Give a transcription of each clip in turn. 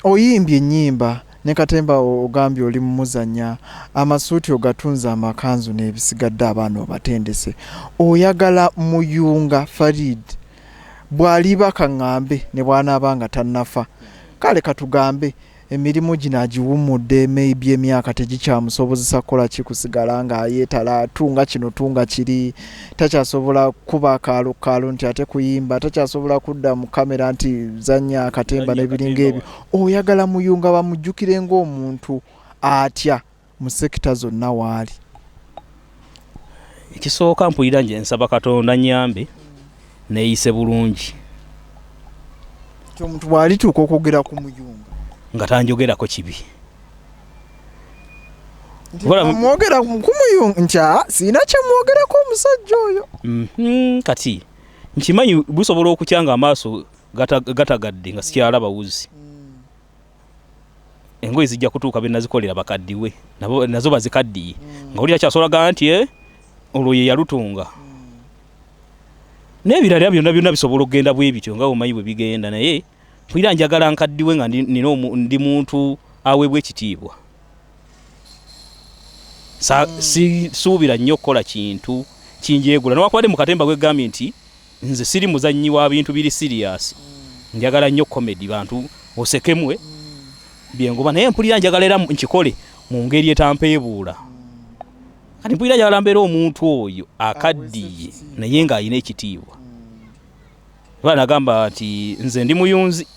Oyimbye ennyimba ne Katemba ogambye oli mumuzanya amasuuti ogatunza amakanzu n'ebisigadde abaana obatendese. Oyagala Muyunga Farid bw'aliba kaŋŋambe ne bw'anaabanga tannafa kale katugambe emirimu gino agiwummudde maybe emyaka tegikyamusobozesa kukola kikusigala nga yeetala tunga kino tunga kiri takyasobola kuba akaalo nti ate kuyimba takyasobola kudda mu kamera nti zanya Katemba n'ebiringa ebyo. Oyagala Muyunga bamujjukire ng'omuntu atya mu sekita zonna waali? Ekisooka mpulira nje nsaba Katonda nnyambe neeyise bulungi. Omuntu bw'alituuka okwogera ku Muyunga nga tanjogerako kibi. Mwogera ku Muyunga nti siina kye mwogerako omusajja oyo. Kati nkimanyi busobola okukyanga amaaso gatagadde nga sikyalaba wuzi. Engoye zijja kutuuka be nazikolera bakaddiwe nazo bazikaddiye nga oli akyasolaga nti olwo ye yalutunga. N'ebirala byonna bisobola okugenda bwe bityo nga omanyi bwe bigenda, naye mpulira njagala nkaddiwe nga ndi muntu aweebwa ekitiibwa. Suubira nnyo okukola kintu kinjeegula. Newankubadde mu Katemba gwegambye nti nze siri muzannyi wa bintu biri serious. Njagala nnyo comedy, bantu osekemwe byengoba, naye mpulira njagala era nkikole mu ngeri etampeebuula. Kati mpulira njagala mbeera omuntu oyo akaddiye naye ng'alina ekitiibwa. Bwana nagamba nti nze ndi muyunzi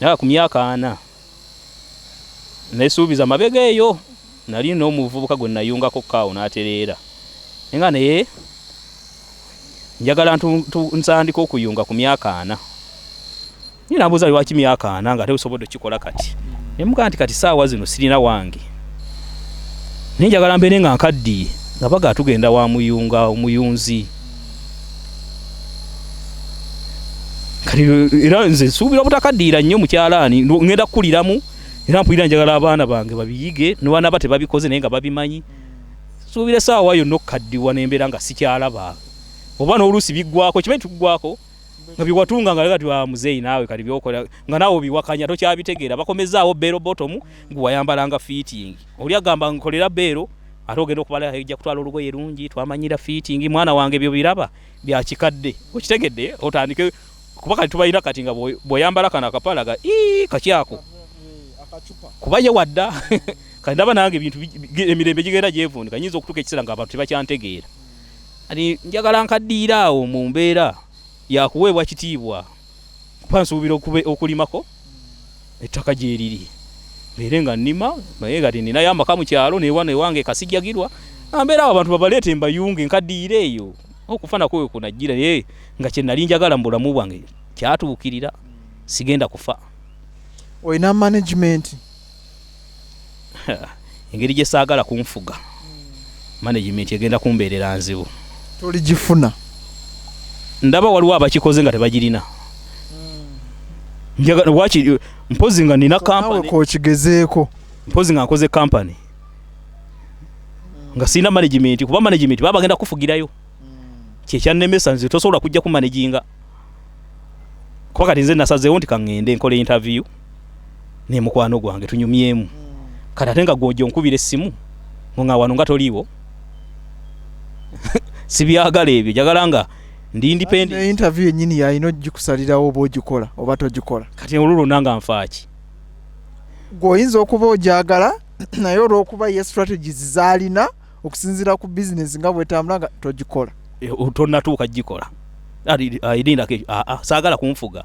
naye ku myaka 4 nesuubiza mabega eyo nali n'omuvubuka gwe nayungako kaawo n'atereera nga naye njagala nsandika okuyunga ku myaka 4. Nina nambuuza lwaki myaka 4 nga tebusobodde okikola kati. Nemugaa nti kati saawa zino sirina wange. Naye njagala mbeere nga nkaddiye nga baga tugenda wa Muyunga omuyunzi. Kati era nze suubira obutakaddiira nnyo mukyalaani ngenda kukuliramu era mpulira njagala abaana bange babiyige n'abaana ba tebabikoze naye nga babimanyi. Suubira essaawa yonna okukaddiwa n'embeera nga sikyalaba. Oba n'oluusi biggwako kimanyi tuggwako nga biwatunga nga kati wa muzeeyi naawe kati byokola nga naawe biwakanya tokyabitegeera. Bakomezaawo bero bottom gwayambalanga fitting. Oli agamba nkolera bero ate ogenda okubala ejja kutwala olugoye lungi twamanyira fitting. Mwana wange byo biraba bya kikadde okitegedde otandike kuba kati tubayina kati nga bw'oyambala kana akapalaga kakyako kuba ye wadda kati ndaba nange ebintu emirembe gigenda gyevundika nyinza okutuuka ekiseera nga abantu tebakyantegeera. Kati njagala nkaddiira awo mu mbeera yakuweebwa kitiibwa kuba nsuubira okulimako ettaka gye riri mbeere nga nnima naye kati ninayo amaka mu kyalo newange kasijjagirwa mbeera awo abantu babaleete mbayunge nkaddiire eyo okufa nakwe kunajjira naye nga kye nali njagala mu bulamu bwange kyatuukirira sigenda kufa. Oyina management? Engeri gye saagala kunfuga management egenda kumbeerera nzibu. Toligifuna? Ndaba waliwo abakikoze nga tebagirina. Njagala wachi mpozi nga nina company. Nawe kokigezeeko. Mpozi nga nkoze company. Nga sina management kuba management baba bagenda kufugirayo. Kyekyannemesa nze tosobola kujja ku managinga. Kuba kati nze nasazeewo nti kaŋŋende nkole interview ne mukwano gwange tunyumyemu. Kati ate nga gw'ojja onkubira essimu nga wano nga toliiwo. Sibyagala ebyo njagala nga ndi independent. Interview yennyini yalina ogikusalirawo oba ogikola oba togikola. Kati olulwo nanga nfaaki. Gw'oyinza okuba ogyagala naye olw'okuba ye strategies zaalina okusinziira ku business nga bwetambula nga togikola. Tonnatuuka gikola. Saagala kunfuga.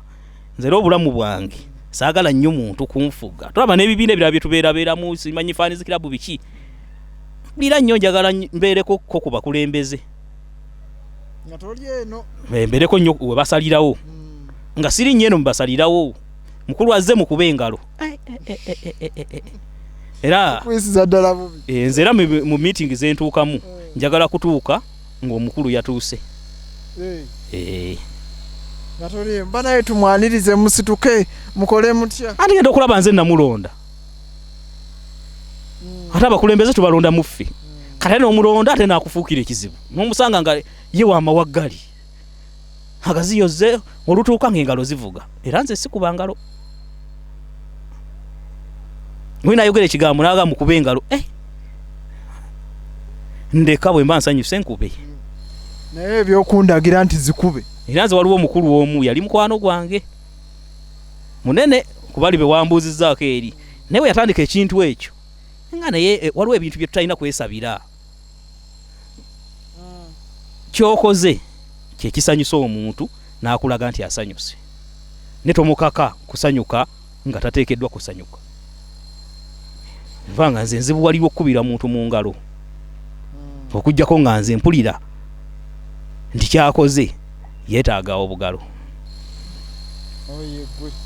Nze era obulamu bwange saagala nnyo muntu kunfuga. Tulaba n'ebibiina ebirala bye tubeerabeeramu simanyi fans club biki. Bira nnyo njagala mbeereko ku bakulembeze. Nga toli eno. Mbeereko nnyo we basalirawo. Nga siri nnyo eno mubasalirawo. Mukulu azze mukube engalo. Era kwisiza ddala bubi. Nze era mu meeting ze ntuukamu njagala kutuuka ng'omukulu yatuuse. Natoli mba naye tumwanirize musituke mukole mutya. Ate ngenda okulaba nze namulonda. Ate abakulembeze tubalonda muffe. Kati n'omulonda ate naakufuukira ekizibu. N'omusanga nga ye w'amawaggali. Agaziyoze olutuuka ng'engalo zivuga. Era nze sikuba ngalo. mwina ayogera ekigambo naga mukube engalo ndeka bwe mba nsanyuse nkube naye ebyokundagira nti zikube era nze waliwo omukulu omu yali mukwano gwange munene kubali be wambuuzizzaako eri naye yatandika ekintu ekyo nga naye waliwo ebintu bye tutalina kwesabira kyokoze kyekisanyusa omuntu n'akulaga nti asanyuse ne tomukaka kusanyuka nga tateekeddwa kusanyuka nva nga nze nzibu waliwo okkubira muntu mu ngalo okujjako nga nze mpulira nti kyakoze yeetaaga obugalo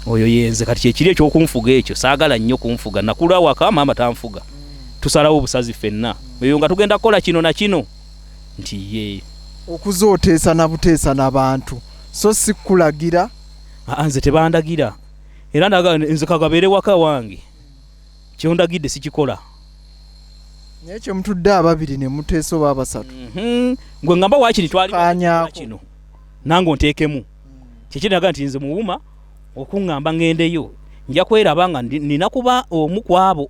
oyo yenze kati kyekiri ekyokunfuga ekyo saagala nnyo kunfuga nakula waka maama tanfuga tusalawo obusazi ffenna eyo nga tugenda kukola kino na kino nti ye okuzooteesa na buteesa n'abantu so si kulagira nze tebandagira era ndaga nze kagabeere waka wange kyondagidde sikikola naye kyemutudde ababiri ne muteesa oba abasatu gwe ngamba waakiri twali kino nange onteekemu kyekiraga nti nze muwuma okuŋŋamba ŋŋendeyo nja kweraba nga nina kuba omu ku abo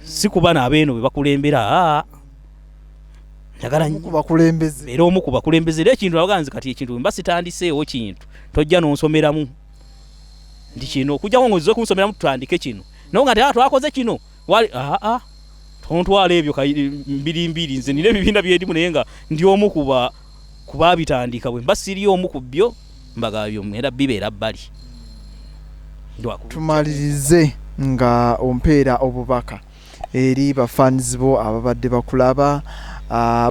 si kuba n'abeeno be bakulembera njagala era omu ku bakulembeze era ekintu abaga nze kati ekintu mba sitandiseewo kintu tojja n'onsomeramu nti kino okujjako ng'ozze kunsomeramu tutandike kino naye nga nti twakoze kino wali tontwala ebyo mbiri nze nina ebibiina byerimu naye nga ndi omu kuba bitandika bwe mba siri omu ku byo mbagabyo era bibeera bbali tumalirize nga ompeera obubaka eri bafans bo ababadde bakulaba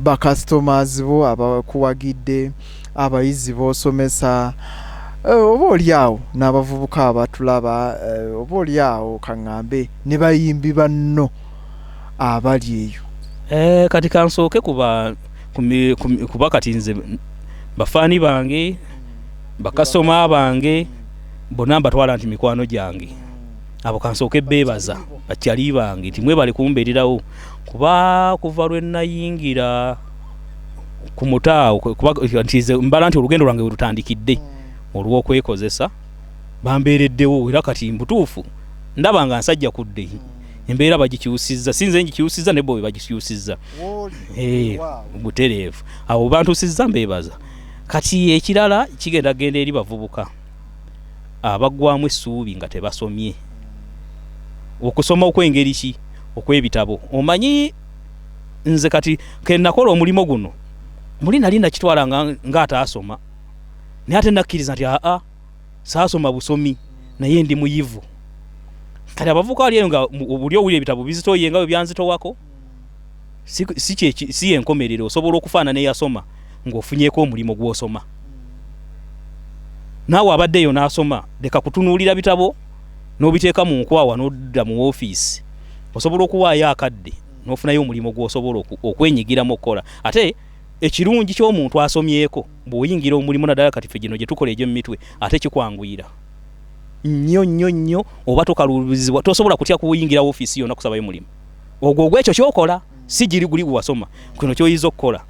bakastomers bo abakuwagidde abayizi b'osomesa oba oliawo n'abavubuka abatulaba oba oliawo kaŋŋambe ne bayimbi banno abali eyo kati kansooke kuba kati nze bafaani bange bakasoma bange bonna mbatwala nti mikwano gyange abo kansooke beebaza bakyali bange nti mwebale kumbeererawo kuba kuva lwe nayingira ku mutaawo mbala nti olugendo lwange werutandikidde olw'okwekozesa bambeereddewo era kati mbutuufu ndaba nga nsajja kudde embeera bagikyusizza sinze ngikyusizza ne bo be bagikyusizza butereevu abo bantusizza mbeebaza kati ekirala kigenda genda eri bavubuka abaggwamu essuubi nga tebasomye okusoma okw'engeri ki okw'ebitabo omanyi nze kati kenakola omulimu guno muli nali nakitwala nga ataasoma naye ate nakkiriza nti saasoma busomi naye ndi muyivu kati abavubuka wali eyo nga buli owulira ebitabo bizitoye nga bwe byanzitowako si enkomerero osobola okufaanana eyasoma ng'ofunyeko omulimu gw'osoma naawe abaddeyo n'asoma leka kutunuulira bitabo n'obiteeka mu nkwawa n'odda mu woofiisi osobola okuwaayo akadde n'ofunayo omulimu gw'osobola okwenyigiramu okukola ate ekirungi ky'omuntu asomyeko bw'oyingira omulimu naddala kati ffe gino gye tukola egy'omu mitwe ate kikwanguyira nnyo oba tokalubizibwa tosobola kutya kuyingira woofiisi yonna kusabayo mulimu ogwo gwekyo kyokola si giri guli gwasoma kino kyoyiza okukola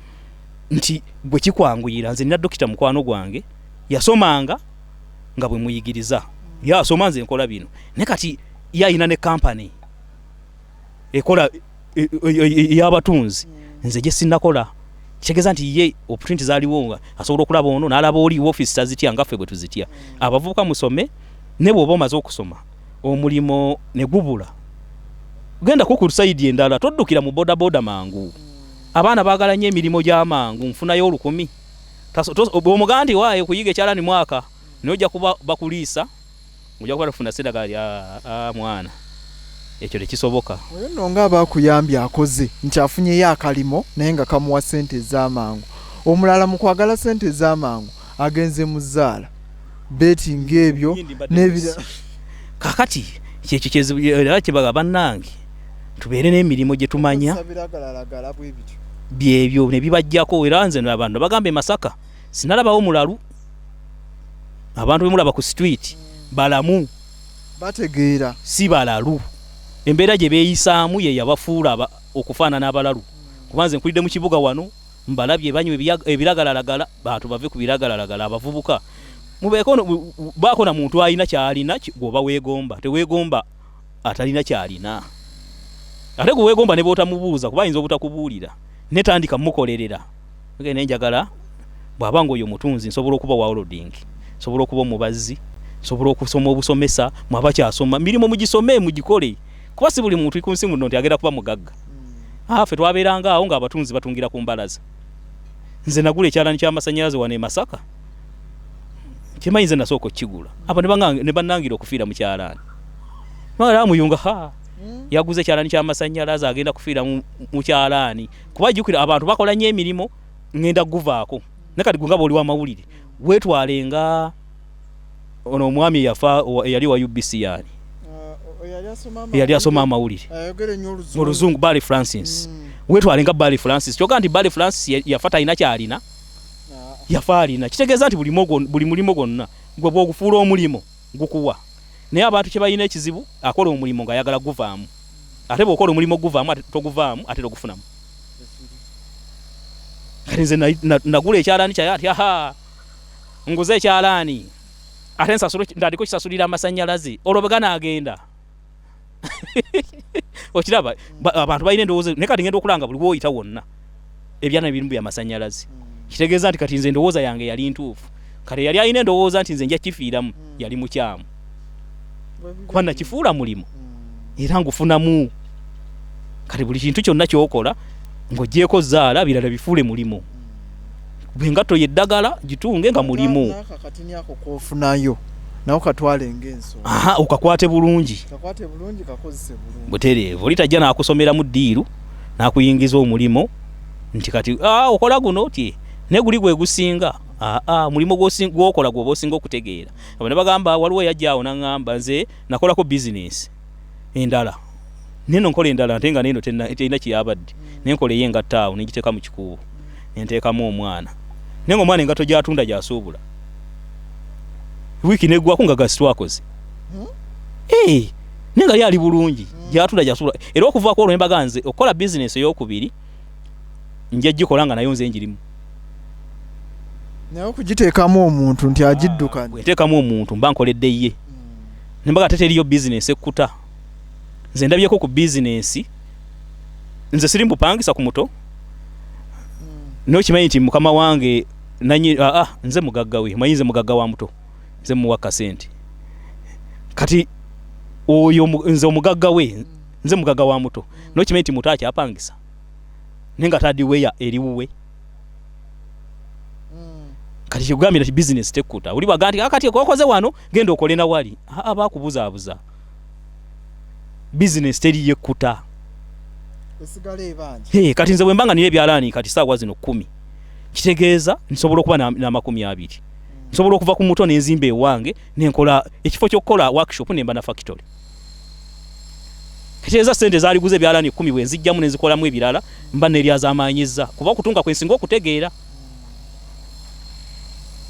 nti bwe kikwanguyira nze nina dokita mukwano gwange yasomanga nga bwe muyigiriza yasoma nze nkola bino naye kati yayina ne kampani ekola y'abatunzi nze gye sinnakola kitegeeza nti ye opportunity zaaliwo asobola okulaba ono n'alaba oli woofiisi tazitya nga ffe bwe tuzitya abavubuka musome ne bw'oba omaze okusoma omulimo ne gubula genda ku sayidi endala toddukira mu bodaboda mangu abaana baagala nnyo emirimu gy'amangu nfunayo 10,000 bw'omugaa nti waaye kuyiga ekyalani mwaka naye ojja kuba bakuliisa ojja kuba tofuna seddagali mwana ekyo tekisoboka oyo nno nga abaakuyambye akoze nti afunyeyo akalimo naye nga kamuwa ssente ez'amangu omulala mu kwagala ssente ez'amangu agenze mu zzaala betinga ebyo n'ebirala kakati kyekyo era kibaga bannange tubeere n'emirimu gye tumanya byebyo ne bibajjako era nze abantu bagamba Masaka sinalabawo mulalu abantu bemulaba ku street balamu bategeera si balalu embeera gye beeyisaamu ye yabafuula okufaanana abalalu kubanze nkulidde mu kibuga wano mbalabye banywa ebiragalalagala bantu bave ku biragalalagala abavubuka mubeeko baako na muntu alina kyalina gwoba weegomba teweegomba atalina kyalina ate gwe weegomba ne b'otamubuuza kuba ayinza obutakubuulira netandika mukolerera ngene njagala bw'aba ng'oyo mutunzi nsobola okuba wawoloding nsobola okuba omubazzi nsobola okusoma obusomesa mwabakyasoma mirimu mugisome mugikole kuba si buli muntu ku nsi muno nti agenda kuba mugagga ffe twabeeranga awo ng'abatunzi batungira ku mbalaza nze nagula ekyalaani ky'amasannyalaze wano e Masaka kimanyi nze nasooka okukigula abo ne bannangira okufiira mu kyalaani mala Muyunga yaguze ekyalaani ky'amasannyalaze agenda kufiira mu kyalaani kuba jjukira abantu bakola nnyo emirimu ngenda guvaako ne kati gwe nga bw'oli w'amawulire weetwalenga ono omwami yafa eyali wa UBC yani yali asoma amawulire mu Luzungu Barry Francis weetwalenga Barry Francis kyokka nti Barry Francis yafa talina kyalina yafa alina kitegeeza nti buli mulimo gwonna gwe bw'ogufuula omulimo gukuwa naye abantu kye balina ekizibu akola omulimo ng'ayagala guvaamu ate bw'okola omulimo guvaamu ate toguvaamu ate togufunamu kati nze nagula ekyalaani kyaye ati nguze ekyalaani ate ndandiko kisasulira amasannyalaze olwo bwe ganaagenda okiraba abantu balina endowooza naye kati ngenda okulanga buli bw'oyita wonna ebyana ebirimu byamasannyalaze kitegeeza nti kati nze endowooza yange yali ntuufu kati yali alina endowooza nti nze nja kifiiramu yali mukyamu kuba nakifuula mulimu era ngufunamu kati buli kintu kyonna kyokola ng'oggyeko zaala birala bifuule mulimu bw'engatto yeddagala gitunge nga mulimu kofunayo nawo katwale ng'enso okakwate bulungi butereevu litajja n'akusomera mu ddiiru n'akuyingiza omulimo nti kati okola guno ti ne guli gwe gusinga mulimo gw'okola gwoba osinga okutegeera abo ne bagamba waliwo yajja awo n'aŋŋamba nze nakolako bizinesi endala neno nkola endala nte nga neno terina kiyabadde nenkola eyengatta awo negiteeka mu kikuubo nenteekamu omwana naye ng'omwana engatto gy'atunda gy'asuubula wiiki neggwako nga gasitwakoze naye nga yali bulungi gy'atunda gy'asuubula era okuvaako olwo nembaga nze okukola bizinesi ey'okubiri nja gikola nga nayo nze njirimu naye okugiteekamu omuntu nti agiddukanye bwenteekamu omuntu mba nkoledde ye nembaga ate teriyo bizinesi ekkuta nze ndabyeko ku bizinesi nze siri mbupangisa ku muto nokimanyi nti mukama wange nze mugagga we manyi nze mugagga wa muto nze muwa kasente kati oyo nze omugagga we nze mugagga wa muto nokimanyi nti muto akyapangisa nenga tadiweya eriwuwe kati kigambira ti business tekkuta oli baga nti akati kokoze wano genda okole na wali bakubuzaabuza business teri yekkuta esigale ebanje kati nze bwembanga nina ebyalaani kati saawa zino 10 kitegeeza nsobola okuba na 20 nsobola okuva ku muto nenzimba ewange nenkola ekifo ky'okukola workshop nemba na factory kitegeeza sente zaaliguze ebyalaani 10 bwenzijjamu nenzikolamu ebirala mba neryazaamaanyiza kuba okutunga kwensinga okutegeera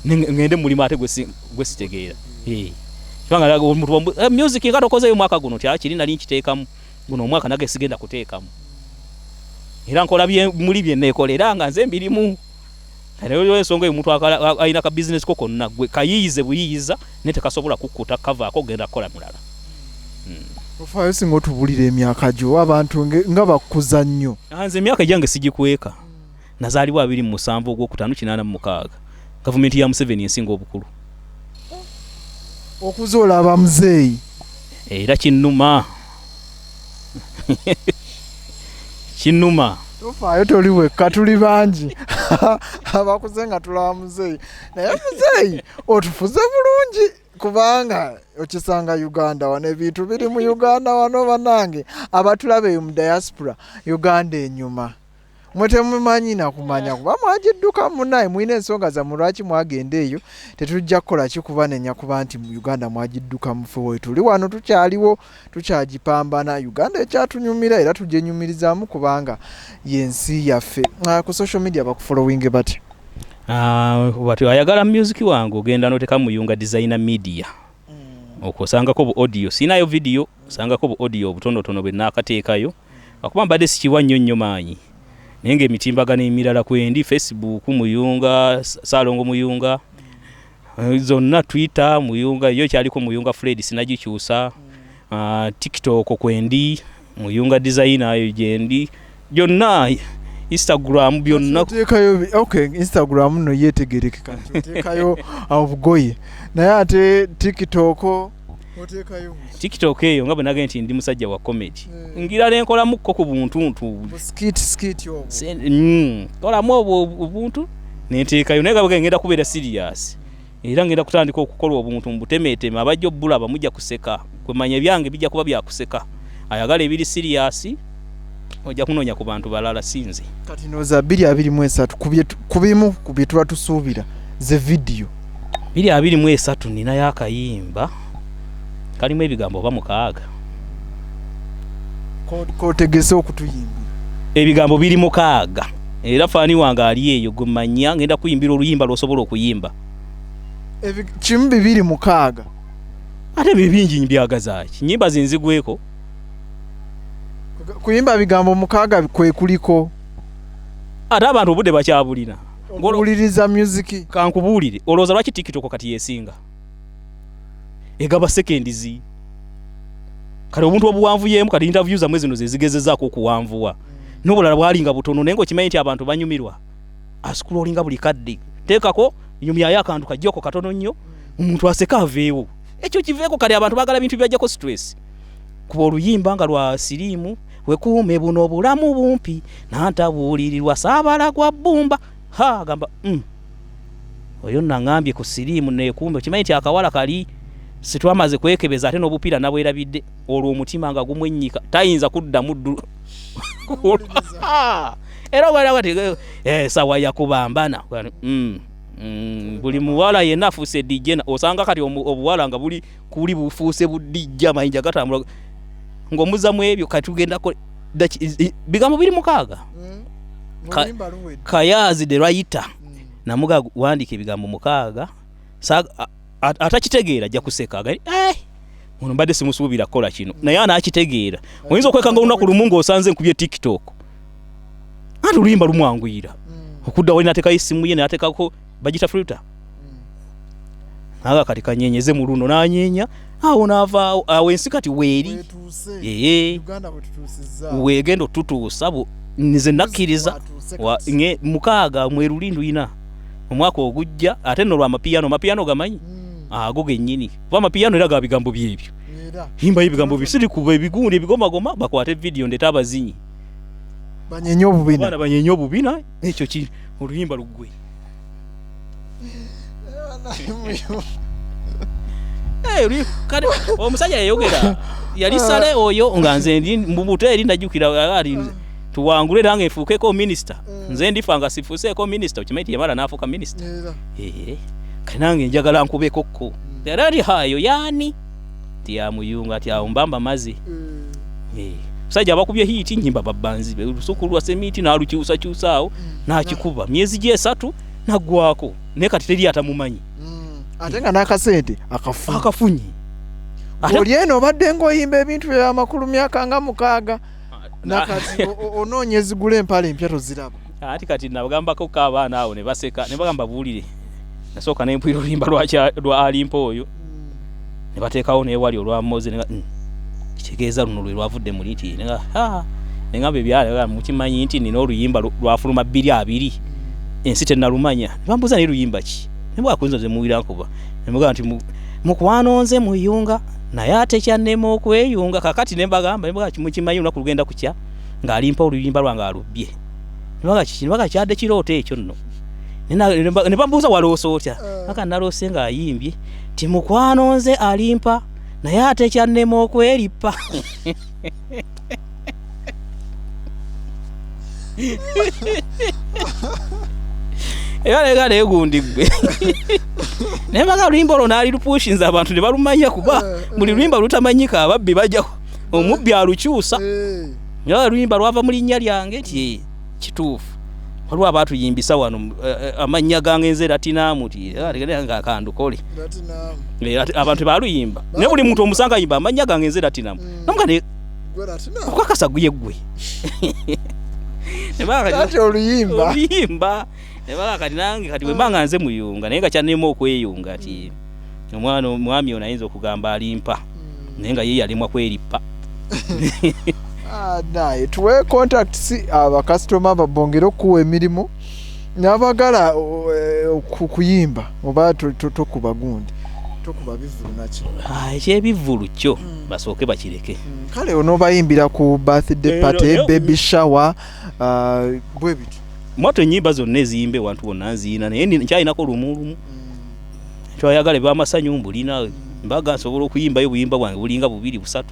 ngende mulimu ate gwe sitegeera kubanga music nga tokozeyo mwaka guno kiri nali nkiteekamu guno omwaka nage sigenda kuteekamu era nkola muli bye neekolera nga nze mbirimu naye ensonga omuntu alina ka bizinesi ko konna gwe kayiyize buyiyiza naye tekasobola kukkuta kavaako ogenda kukola mulala ofaayo singa otubulira emyaka gyo abantu nga bakkuza nnyo nze emyaka egyange sigikweka nazaalibwa 27 ogwokutaano 86 gavumenti ya Museveni ensinga obukulu okuza olaba muzeeyi era kinnuma kinnuma tofaayo toli wekka tuli bangi abakuze nga tulaba muzeeyi naye muzeeyi otufuze bulungi kubanga okisanga Uganda wano ebintu biri mu Uganda wano banange abatulaba eyo mu diaspora Uganda enyuma mwe temumanyi nakumanya kuba mwagidduka munaye mwina ensonga zammwe lwaki mwagenda eyo tetujja kukola kikubanenya kuba nti mu Uganda mwagidduka mufe we tuli wano tukyaliwo tukyagipambana Uganda ekyatunyumira era tugyenyumirizaamu kubanga yensi yaffe ku social media bakufollowinge bati bati ayagala music wange ogenda noteka Muyunga designer media okosangako bu audio sinayo video osangako bu audio obutonotono bwe nakateekayo akuba mbadde sikiwa nnyo maanyi nenge emitimbagano emirala kwendi Facebook Muyunga Ssalongo Muyunga zonna Twitter Muyunga yo kyaliko Muyunga Farid sinagikyusa TikTok kwendi Muyunga designer ayo gyendi byonna Instagram byonna tekayo okay Instagram no yetegerekeka tekayo obugoye naye ate TikTok otekayo TikTok eyo nga banaga nti ndi musajja wa comedy ngira lenkola mukko ku buntuntu skit yo kola mo obuntu neteekayo naye nga ngenda kubeera serious era ngenda kutandika okukola obuntu mbutemeeteme abajja obbulaba mujja kuseka kwemanya byange bijja kuba bya kuseka ayagala ebiri serious ojja kunoonya ku bantu balala sinze kati noza 223 kubimu kubitwa tusuubira ze video 223 nina yakayimba kalimu ebigambo oba mukaaga ko tegese okutuyimba ebigambo biri mukaaga era fani wange ali eyo gumanya ngenda kuyimbira oluyimba lwosobola okuyimba kimu 226 ate bibingi mbyagazaaki nyimba zinzigweko kuyimba bigambo mukaaga kwe kuliko ate abantu obudde bakyabulina ngoluliriza music kankubuulire olowooza lwaki TikTok kati yesinga egaba sekendizi kale omuntu obuwanvu yemu kati interview zamwe zino zezigezezaako okuwanvuwa n'obulala bwalinga butono naye ng'okimanyi nti abantu banyumirwa asikulolinga buli kadde teekako nyumyayo akantu kajjoko katono nnyo omuntu aseka aveewo ekyo kiveeko kale abantu baagala bintu byajjako stress kuba oluyimba nga lwa siriimu wekuume buno obulamu bumpi nantabuulirirwa saabala gwa bbumba gamba oyo naŋŋambye ku siriimu neekuume okimanyi nti akawala kali sitwamaze kwekebeza ate n'obupiira nabwerabidde olwo omutima nga gumwennyika tayinza kuddamu era obwalabati sawa yakubambana buli muwala yenna afuuse dijje osanga kati obuwala nga buli kuli bufuuse budijja mayinja gatambula ng'omuzzamu ebyo kati tugendako bigambo biri mukaaga kayazi de writer namuga wandika ebigambo mukaaga atakitegeera ajja kuseka ono mbadde simusuubira kola kino naye anakitegeera oyinza okwekanga olunaku lumu ng'osanze nkubye TikTok anti oluyimba lumwanguyira okudda wali nateekayo essimu ye nateekako bagita filter naga kati kanyenyeze mu luno nanyeenya awo naavaawo awo ensi kati weeri weegenda otutuusa nze nakkiriza mukaaga mwerulindu ina omwaka ogujja ate nno lwamapiano gamanyi ago gennyini kuba amapiano era ga bigambo byebyo himbayo ebigambo bisiri kuba ebigundi ebigomagoma bakwate video ndeta abazinyi banyenye obubina ekyo ki oluyimba luggwe kale omusajja yayogera yali sale oyo nga nze ndi mu buteeri ndajjukira ali tuwangule nange nfuukeko minisita nze ndifa nga sifuuseeko minisita okimanyi nti yamala n'afuuka minisita kale nange njagala nkubekokko era ali hayo yaani tya Muyunga tya mbamba mazi musajja abakubye hiiti nyimba babbanzi olusuku lwa semiti n'alukyusakyusaawo n'akikuba myezi gye 3 naggwako naye kati teri atamumanyi ate nga n'akasente akafunye oli eno obadde ng'oyimba ebintu by'amakulu myaka nga mukaaga nakati onoonye zigula empale empya toziraba ati kati nabagambako k'abaana awo ne baseka ne bagamba buulire nasooka nempwira oluyimba lwa alimpa oyo ne bateekawo n'ewali olwa moze kitegeeza luno lwe lwavudde mu nti neŋamba ebyala mukimanyi nti nina oluyimba lwafuluma 2 ensi tennalumanya ne bambuuza naye luyimba ki ne bwakuyinza ze muwira nkuba ne mugamba nti mukwano nze Muyunga naye ate kyannema okweyunga kakati ne mbagamba mukimanyi olunaku lugenda kukya ng'alimpa oluyimba lwange alubbye ne baga kyadde kirooto ekyo nno ne bambuuza waloosa otya aka naloose ng'ayimbye ti mukwano nze alimpa naye ate kyannema okwerippa era naye gundi gwe naye mbaga oluyimba olwo naali lupushinza abantu ne balumanya kuba buli luyimba lutamanyika ababbi bajjaho omubbi alukyusa era oluyimba lwava mu linnya lyange ti kituufu waliwo abaatuyimbisa wano amannya gange nze Latinamu ti nga akandukole abantu baluyimba naye buli muntu omusanga yimba amannya gange nze Latinamu namuga okukakasa guye gwe ate oluyimba nebaga kati nange kati wembanga nze Muyunga naye nga kyannema okweyunga ti omwami ono ayinza okugamba alimpa naye nga ye yalemwa kweripa. Naye tuwe contacts abakasitoma babongera okuwa emirimu n'abagala kuyimba oba tokuba gundi tokuba bivulu nakyo ekyebivulu kyo basooke bakireke. Kale onoobayimbira ku birthday party, baby shower, bwe bityo mwato ennyimba zonna eziyimba ewantu wonna nziina naye nkyalinako lumu kyoyagala bamasanyu mbulina mbaga nsobola okuyimbayo buyimba bwange bulinga 2-3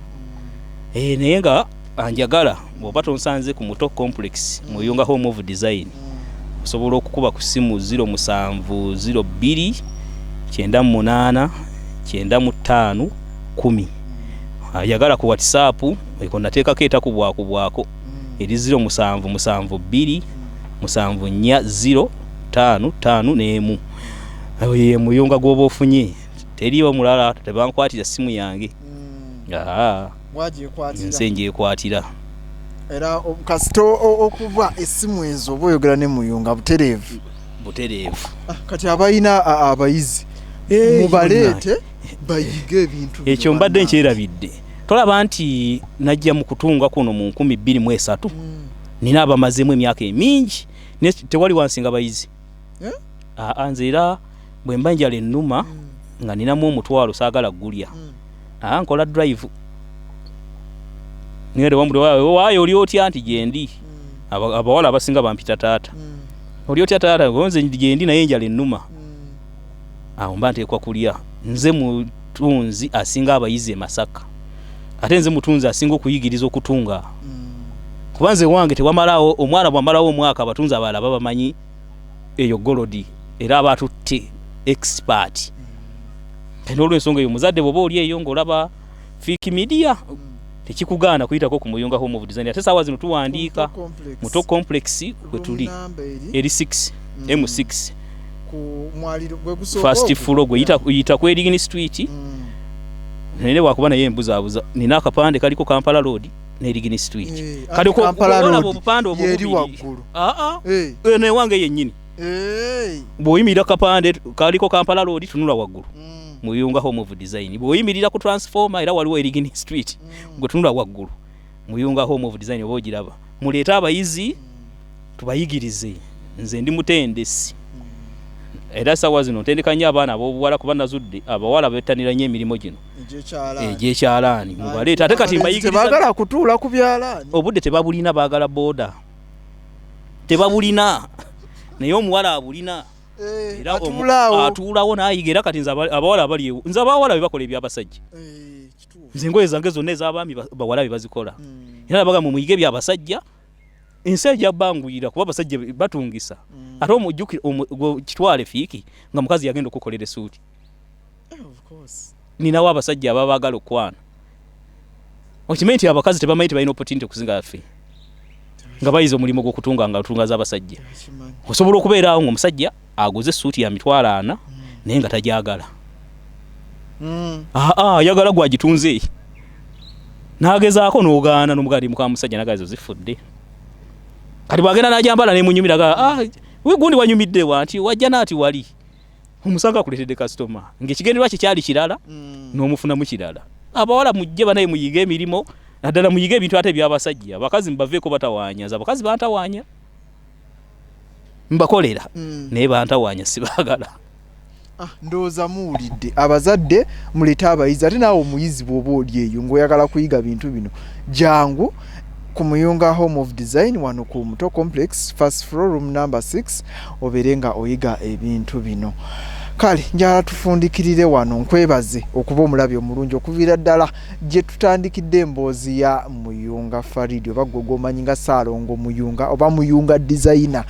naye nga anjagala bw'oba tonsanze ku Muto Complex Muyunga Home of Design osobola okukuba ku simu 0702 98 95 10. Ayagala ku WhatsApp eko nateekako etakubwakubwako eri 0772 74 055 ye Muyunga gwoba ofunye teriiwo mulala tebankwatira simu yange. Nse njekwatira era kasito okuba essimu ezo oba oyogera ne Muyunga butereevu kati abayina abayizi mubaleete bayiga ebintu ekyo mbadde nkyerabidde. Tolaba nti najja mu kutunga kuno mu 2023 nina abamazeemu emyaka emingi tewali wansinga bayizi. Nze era bwe mba njala ennuma nga ninamu omutwalo saagala gulya nkola drive ngere wambude waayo oli otya nti gyendi abawala abasinga bampita taata oli otya taata gonze gyendi naye njala ennuma awo mba nteekwa kulya. Nze mutunzi asinga abayizi e Masaka ate nze mutunzi asinga okuyigiriza okutunga kuba nze wange tewamalawo omwana bwamalawo omwaka abatunzi abalala babamanyi eyo golodi era abatutte expert. N'olwensonga eyo muzadde bw'oba oli eyo ng'olaba Fiki Media tekikugaana kuyitako ku Muyunga Home of Design ate saawa zino tuwandiika Muto Complex kwe tuli eri 6 M6 first floor gwe yita ku Erigini Street. Nene wakuba naye embuzaabuza nina akapande kaliko Kampala Road ne Erigini Street kaliko Kampala Road obupande yeri waggulu ne wange yennyini bw'oyimirira kapande kaliko Kampala Road tunula waggulu Muyunga Home of Design. Bw'oyimirira ku transformer era waliwo Erigini Street gwe tunula waggulu Muyunga Home of Design oba ogiraba. Muleeta abayizi tubayigirize. Nze ndi mutendesi era saawa zino ntendeka nnyo abaana ab'obuwala kuba nazudde abawala bettanira nnyo emirimu gino egy'ekyalaani mubaleeta ate kati mbayigiriza tebagala kutuula ku byalaani obudde tebabulina baagala booda tebabulina naye omuwala abulina era atuulawo n'ayiga era kati nze abawala abali ewo nze abawala be bakola ebyabasajja nze engoye zange zonna ez'abaami bawala be bazikola era nabaga mumuyige ebyabasajja ensi ejja bbanguyira kuba abasajja batungisa ate omujjukire kitwale Fiiki nga mukazi yagenda okukolera essuuti. Ninawo abasajja ababaagala okwana okimanyi nti abakazi tebamanyi tebalina opportunity okusinga ffe nga bayize omulimu gw'okutunga nga otunga z'abasajja. Osobola okubeera awo ng'omusajja aguze essuuti ya mitwalo 4 naye nga tajagala ayagala gwagitunze n'agezaako n'ogaana n'omugaali muka musajja nagazo zifudde kati bwagenda n'ajambala nemunyumira we gundi wanyumidde wanti wajja naati wali omusanga akuletedde kasitoma ng'ekigenderwa kye kyali kirala n'omufunamu kirala. Abawala mujje banaye muyiga emirimu naddala muyiga ebintu ate ebyabasajja abakazi mubaveeko batawaanya nze abakazi bantawaanya mbakolera naye bantawaanya sibaagala. Ndowooza muwulidde abazadde muleeta abayizi ate naawe omuyizi bw'oba oli eyo ng'oyagala kuyiga bintu bino jangu ku Muyunga Home of Design wano ku Muto Complex first floor room number 6 obeere nga oyiga ebintu bino. Kale njala tufundikirire wano nkwebaze okuba omulabi omulungi okuviira ddala gye tutandikidde emboozi ya Muyunga Farid oba gwe gwomanyi nga Ssalongo Muyunga oba Muyunga designer.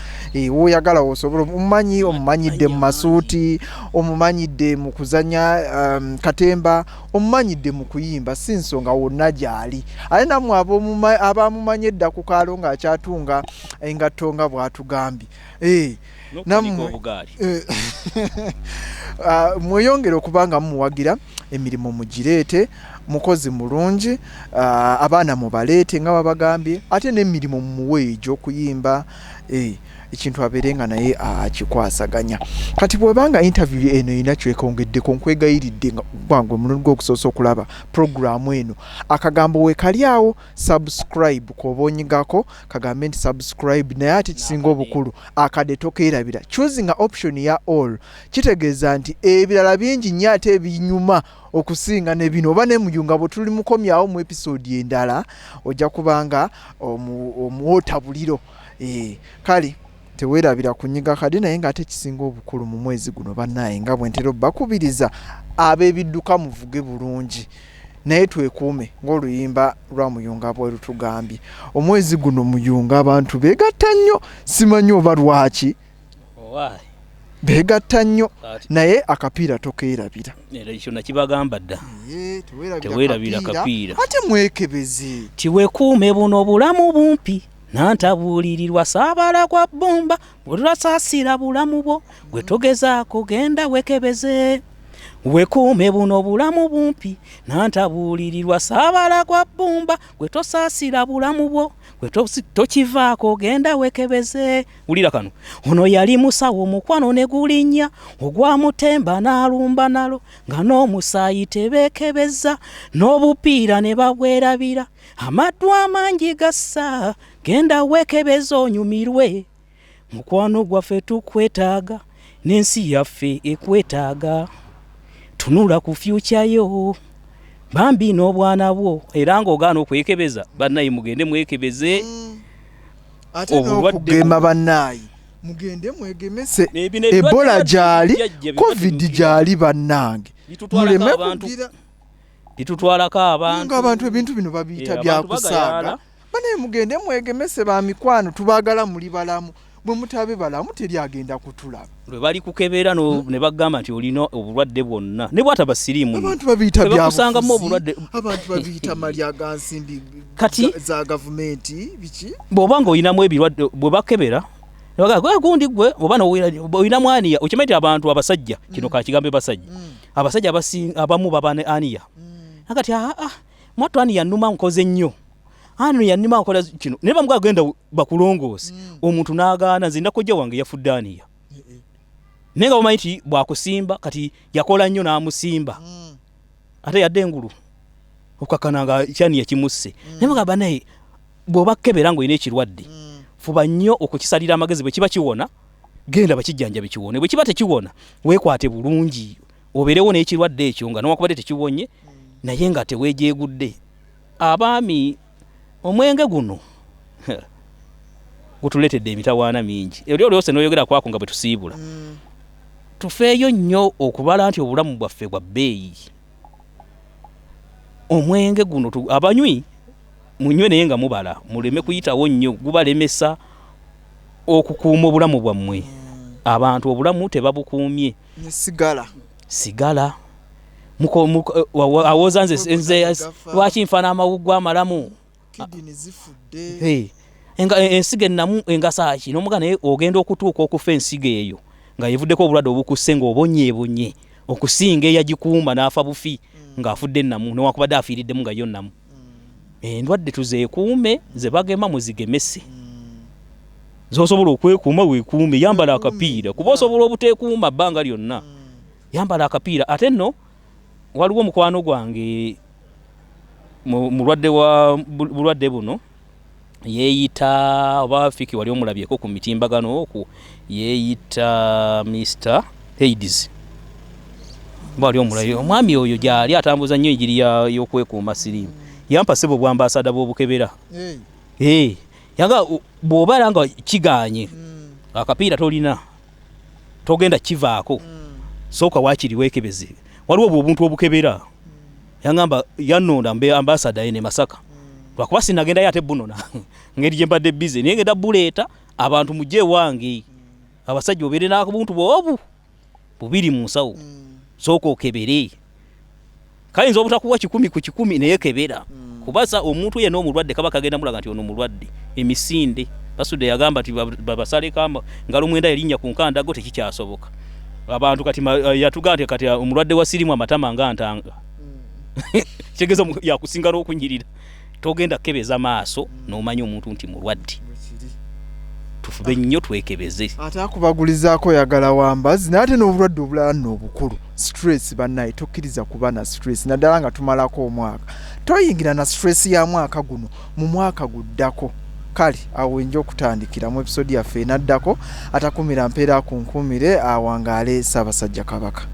Woyagala osobola omumanyidde mu masuuti omumanyidde mu kuzanya katemba omumanyidde mu kuyimba si nsonga wonna gyali ate nammwe abamumanye edda ku kaalo ng'akyatunga engatto nga bw'atugambye nammwe mweyongere okuba nga mumuwagira emirimu mugireete mukozi mulungi abaana mubaleete nga babagambye ate n'emirimu mumuwe egy'okuyimba ekintu abeerenga naye akikwasaganya kati bwebanga interview eno erina kyekongedeko nkwegayiridde gwange omulundi gw'okusoosa okulaba programu eno akagambo wekali awo subscribe koba onyigako kagambe nti subscribe naye ate kisinga obukulu akade tokeerabira choosing option ya all kitegeeza nti ebirala bingi nnyo ate ebinyuma okusinga ne bino oba ne Muyunga bwe tuli mukomyawo mu episode endala ojja kubanga omuwota buliro kale teweerabira kunyiga kadi naye ng'ate kisinga obukulu mu mwezi guno bannaye nga bwentera bakubiriza ab'ebidduka muvuge bulungi naye twekuume ng'oluyimba lwa Muyunga bwe tugambye omwezi guno Muyunga abantu beegatta nnyo simanyi oba lwaki beegatta nnyo naye akapiira tokeerabira ekyo nakibagamba dda teweerabira akapiira ate mwekebeze tiwekuume buno bulamu bumpi nantabuulirirwa saabala gwa bbumba bwetulasaasira bulamu bwo gwe togezaako genda wekebeze wekuume buno bulamu bumpi nantabuulirirwa saabala gwa bbumba gwe tosaasira bulamu bwo gwe tokivaako genda wekebeze wulira kano ono yali musawo omukwano ne gulinnya ogwamutemba n'alumba nalo nga n'omusaayi tebeekebeza n'obupiira ne babwerabira amaddu amangi gassa genda wekebeza onyumirwe mukwano gwaffe tukwetaaga n'ensi yaffe ekwetaaga tunula ku future yo bambi n'obwana bwo era ng'ogaana okwekebeza bannaye mugende mwekebeze ate n'okugema bannaye mugende mwegemese ebola gyali covid gyali bannange muleme kugira litutwalako abantu ebintu bino babiyita byakusaaga banaye mugende mwegemese ba mikwano tubagala muli balamu bwe mutabe balamu teri agenda kutulaba lwe bali kukebera ne bagamba nti olina obulwadde bwonna ne bwata basiriimu abantu babiyita byakusangamu obulwadde abantu babiyita malya ga nsimbi za gavumenti biki bw'oba ng'olinamu ebirwadde bwe bakebera gundi gwe oba olina mwaniya okimanyi nti abantu abasajja kino kakigambe basajja abasajja abamu baba ne aniya nakati mwattu aniya nnuma nkoze nnyo aniya nnuma nkola kino naye bamuga agenda bakulongoosi omuntu n'agaana nze ndakojja wange yafudde aniya naye nga bamanyi nti bwakusimba kati yakola nnyo n'amusimba ate yadde engulu okukakana nga kyaniya kimusse naye bagamba naye bw'oba kkebera ng'olina ekirwadde fuba nnyo okukisalira amagezi bwe kiba kiwona genda bakijjanja bikiwone bwe kiba tekiwona weekwate bulungi obeerewo n'ekirwadde ekyo nga nowakubadde tekiwonye naye nga teweejeegudde abaami omwenge guno gutuleetedde emitawaana mingi eri olyose n'oyogera kwako nga bwe tusiibula tufeeyo nnyo okubala nti obulamu bwaffe bwa bbeeyi omwenge guno abanywi munywe naye nga mubala muleme kuyitawo nnyo gubalemesa okukuuma obulamu bwammwe abantu obulamu tebabukuumye sigala awoza nze lwaki nfa n'amawuggu amalamu ensigo ennamu engasaaki n'omuga naye ogenda okutuuka okufa ensigo eyo nga yevuddeko obulwadde obukusse ng'obonyeebonye okusinga eyagikuuma n'afa bufi ng'afudde ennamu newakubadde afiiriddemu nga yo nnamu endwadde tuzeekuume ze bagema muzigemese zosobola okwekuuma weekuume yambala akapiira kuba osobola obuteekuuma bbanga lyonna yambala akapiira ate nno waliwo mukwano gwange bulwadde buno yeeyita oba fiki wali omulabyeko ku mitimbagano oku yeeyita Mr. Hades wali omulayo omwami oyo gyali atambuza nnyo enjiri y'okwekuuma siriimu yampa sebo bwambasada bw'obukebera yanga bw'obeera nga kiganye akapiira tolina togenda kivaako sooka waakiri weekebeze waliwo obuntu obukebera yangamba yannonda mbe ambasada ene Masaka lwakuba sinagendayo ate bunona ngeri gye mbadde bize naye ngenda buleeta abantu mujje wange abasajja obeere n'akabuntu bwobu bubiri mu nsawo sooka okebere kayinza obutakuwa 10 ku 10 naye kebera kubasa omuntu yenna omulwadde kaba kagenda mulaga nti ono omulwadde emisinde basudde yagamba nti babasale kama ngalo mwenda erinnya ku nkandago tekikyasoboka abantu kati yatugante kati omulwadde wa sirimu amatama ngantanga kigeza yakusinga n'okunyirira togenda kebeza maaso n'omanya omuntu nti mulwadde tufube nnyo twekebeze ate akubagulizaako yagala wambazi naate n'obulwadde obulala n'obukulu stress bannaye tokkiriza kuba na stress naddala nga tumalako omwaka toyingira na stress ya mwaka guno mu mwaka guddako kale awo nja okutandikira mu episode yaffe enaddako atakumira mpeera ku nkumire awangaale Ssaabasajja Kabaka.